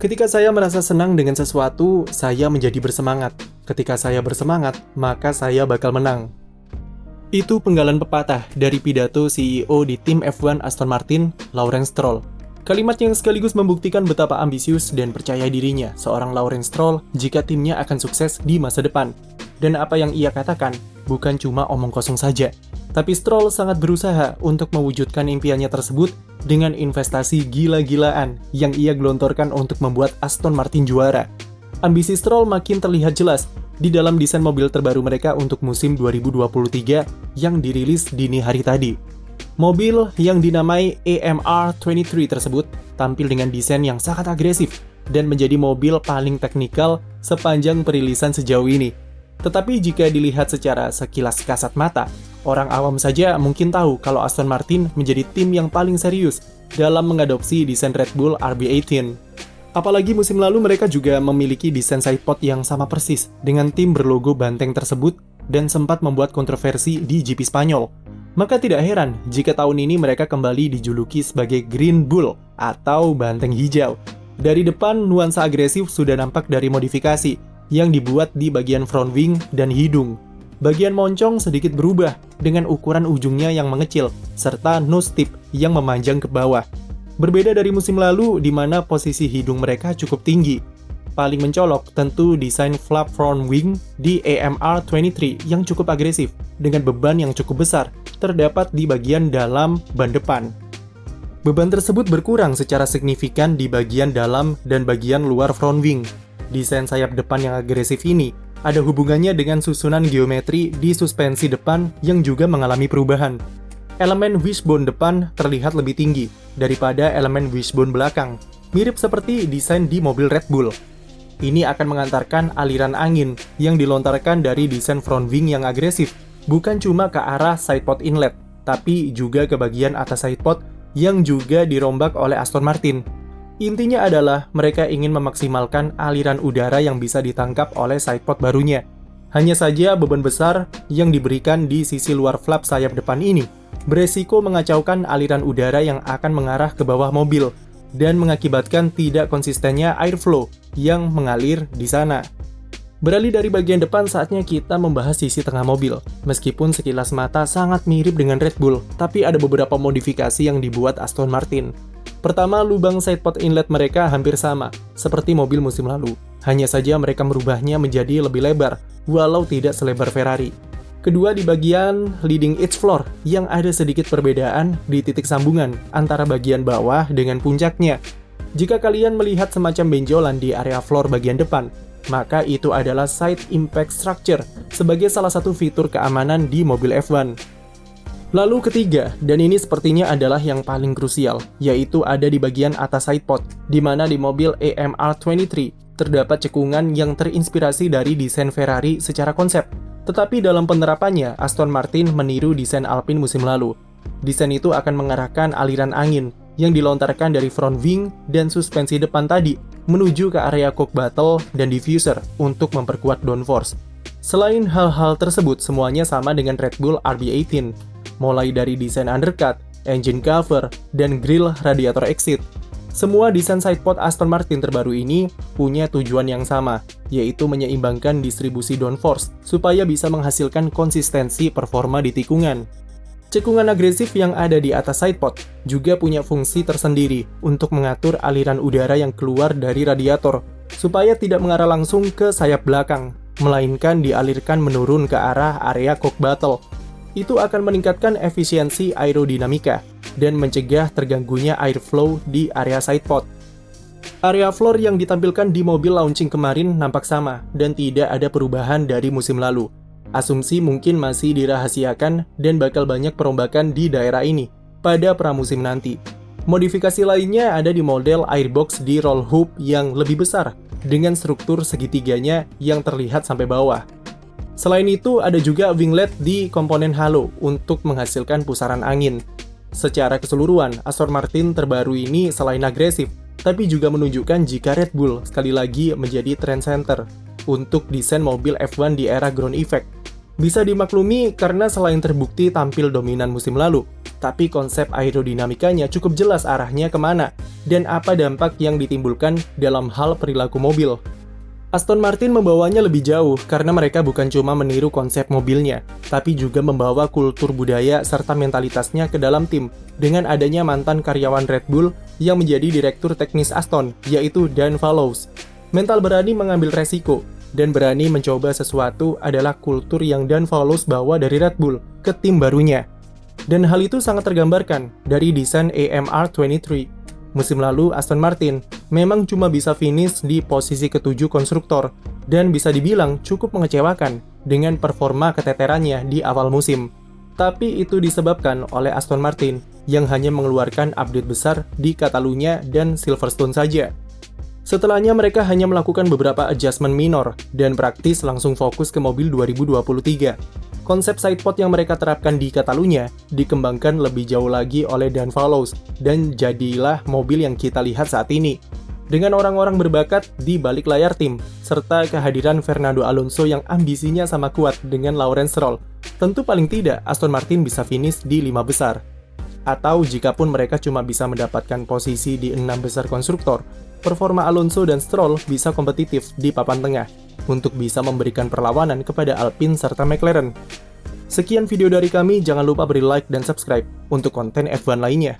Ketika saya merasa senang dengan sesuatu, saya menjadi bersemangat. Ketika saya bersemangat, maka saya bakal menang. Itu penggalan pepatah dari pidato CEO di tim F1 Aston Martin, Lawrence Stroll. Kalimat yang sekaligus membuktikan betapa ambisius dan percaya dirinya seorang Lawrence Stroll jika timnya akan sukses di masa depan. Dan apa yang ia katakan bukan cuma omong kosong saja, tapi Stroll sangat berusaha untuk mewujudkan impiannya tersebut dengan investasi gila-gilaan yang ia gelontorkan untuk membuat Aston Martin juara. Ambisi Stroll makin terlihat jelas di dalam desain mobil terbaru mereka untuk musim 2023 yang dirilis dini hari tadi. Mobil yang dinamai AMR23 tersebut tampil dengan desain yang sangat agresif dan menjadi mobil paling teknikal sepanjang perilisan sejauh ini. Tetapi jika dilihat secara sekilas kasat mata, orang awam saja mungkin tahu kalau Aston Martin menjadi tim yang paling serius dalam mengadopsi desain Red Bull RB18. Apalagi musim lalu mereka juga memiliki desain sidepod yang sama persis dengan tim berlogo banteng tersebut dan sempat membuat kontroversi di GP Spanyol. Maka tidak heran jika tahun ini mereka kembali dijuluki sebagai Green Bull atau banteng hijau. Dari depan, nuansa agresif sudah nampak dari modifikasi yang dibuat di bagian front wing dan hidung. Bagian moncong sedikit berubah dengan ukuran ujungnya yang mengecil, serta nose tip yang memanjang ke bawah. Berbeda dari musim lalu di mana posisi hidung mereka cukup tinggi. Paling mencolok tentu desain flap front wing di AMR23 yang cukup agresif dengan beban yang cukup besar terdapat di bagian dalam ban depan. Beban tersebut berkurang secara signifikan di bagian dalam dan bagian luar front wing. Desain sayap depan yang agresif ini ada hubungannya dengan susunan geometri di suspensi depan yang juga mengalami perubahan. Elemen wishbone depan terlihat lebih tinggi daripada elemen wishbone belakang, mirip seperti desain di mobil Red Bull. Ini akan mengantarkan aliran angin yang dilontarkan dari desain front wing yang agresif, bukan cuma ke arah sidepod inlet, tapi juga ke bagian atas sidepod yang juga dirombak oleh Aston Martin. Intinya adalah mereka ingin memaksimalkan aliran udara yang bisa ditangkap oleh sidepod barunya. Hanya saja beban besar yang diberikan di sisi luar flap sayap depan ini beresiko mengacaukan aliran udara yang akan mengarah ke bawah mobil dan mengakibatkan tidak konsistennya airflow yang mengalir di sana. Beralih dari bagian depan, saatnya kita membahas sisi tengah mobil. Meskipun sekilas mata sangat mirip dengan Red Bull, tapi ada beberapa modifikasi yang dibuat Aston Martin. Pertama, lubang sidepod inlet mereka hampir sama, seperti mobil musim lalu. Hanya saja mereka merubahnya menjadi lebih lebar, walau tidak selebar Ferrari. Kedua, di bagian leading edge floor, yang ada sedikit perbedaan di titik sambungan antara bagian bawah dengan puncaknya. Jika kalian melihat semacam benjolan di area floor bagian depan, maka itu adalah side impact structure sebagai salah satu fitur keamanan di mobil F1. Lalu ketiga, dan ini sepertinya adalah yang paling krusial, yaitu ada di bagian atas sidepod, di mana di mobil AMR23 terdapat cekungan yang terinspirasi dari desain Ferrari secara konsep. Tetapi dalam penerapannya, Aston Martin meniru desain Alpine musim lalu. Desain itu akan mengarahkan aliran angin yang dilontarkan dari front wing dan suspensi depan tadi menuju ke area cock battle dan diffuser untuk memperkuat downforce. Selain hal-hal tersebut, semuanya sama dengan Red Bull RB18, mulai dari desain undercut, engine cover, dan grill radiator exit. Semua desain sidepod Aston Martin terbaru ini punya tujuan yang sama, yaitu menyeimbangkan distribusi downforce supaya bisa menghasilkan konsistensi performa di tikungan. Cekungan agresif yang ada di atas sidepod juga punya fungsi tersendiri untuk mengatur aliran udara yang keluar dari radiator, supaya tidak mengarah langsung ke sayap belakang, melainkan dialirkan menurun ke arah area cock battle. Itu akan meningkatkan efisiensi aerodinamika dan mencegah terganggunya airflow di area sidepod. Area floor yang ditampilkan di mobil launching kemarin nampak sama dan tidak ada perubahan dari musim lalu. Asumsi mungkin masih dirahasiakan dan bakal banyak perombakan di daerah ini pada pramusim nanti. Modifikasi lainnya ada di model airbox di roll hub yang lebih besar dengan struktur segitiganya yang terlihat sampai bawah. Selain itu, ada juga winglet di komponen halo untuk menghasilkan pusaran angin. Secara keseluruhan, Aston Martin terbaru ini selain agresif, tapi juga menunjukkan jika Red Bull sekali lagi menjadi trend center untuk desain mobil F1 di era ground effect. Bisa dimaklumi karena selain terbukti tampil dominan musim lalu, tapi konsep aerodinamikanya cukup jelas arahnya kemana, dan apa dampak yang ditimbulkan dalam hal perilaku mobil. Aston Martin membawanya lebih jauh karena mereka bukan cuma meniru konsep mobilnya, tapi juga membawa kultur budaya serta mentalitasnya ke dalam tim, dengan adanya mantan karyawan Red Bull yang menjadi direktur teknis Aston, yaitu Dan Fallows. Mental berani mengambil resiko, dan berani mencoba sesuatu adalah kultur yang Dan Fallows bawa dari Red Bull ke tim barunya. Dan hal itu sangat tergambarkan dari desain AMR23. Musim lalu, Aston Martin memang cuma bisa finish di posisi ke-7 konstruktor, dan bisa dibilang cukup mengecewakan dengan performa keteterannya di awal musim. Tapi itu disebabkan oleh Aston Martin yang hanya mengeluarkan update besar di Catalunya dan Silverstone saja. Setelahnya mereka hanya melakukan beberapa adjustment minor dan praktis langsung fokus ke mobil 2023. Konsep sidepod yang mereka terapkan di Catalunya dikembangkan lebih jauh lagi oleh Dan Fallows dan jadilah mobil yang kita lihat saat ini. Dengan orang-orang berbakat di balik layar tim, serta kehadiran Fernando Alonso yang ambisinya sama kuat dengan Lawrence Stroll, tentu paling tidak Aston Martin bisa finish di 5 besar. Atau jikapun mereka cuma bisa mendapatkan posisi di 6 besar konstruktor, performa Alonso dan Stroll bisa kompetitif di papan tengah untuk bisa memberikan perlawanan kepada Alpine serta McLaren. Sekian video dari kami, jangan lupa beri like dan subscribe untuk konten F1 lainnya.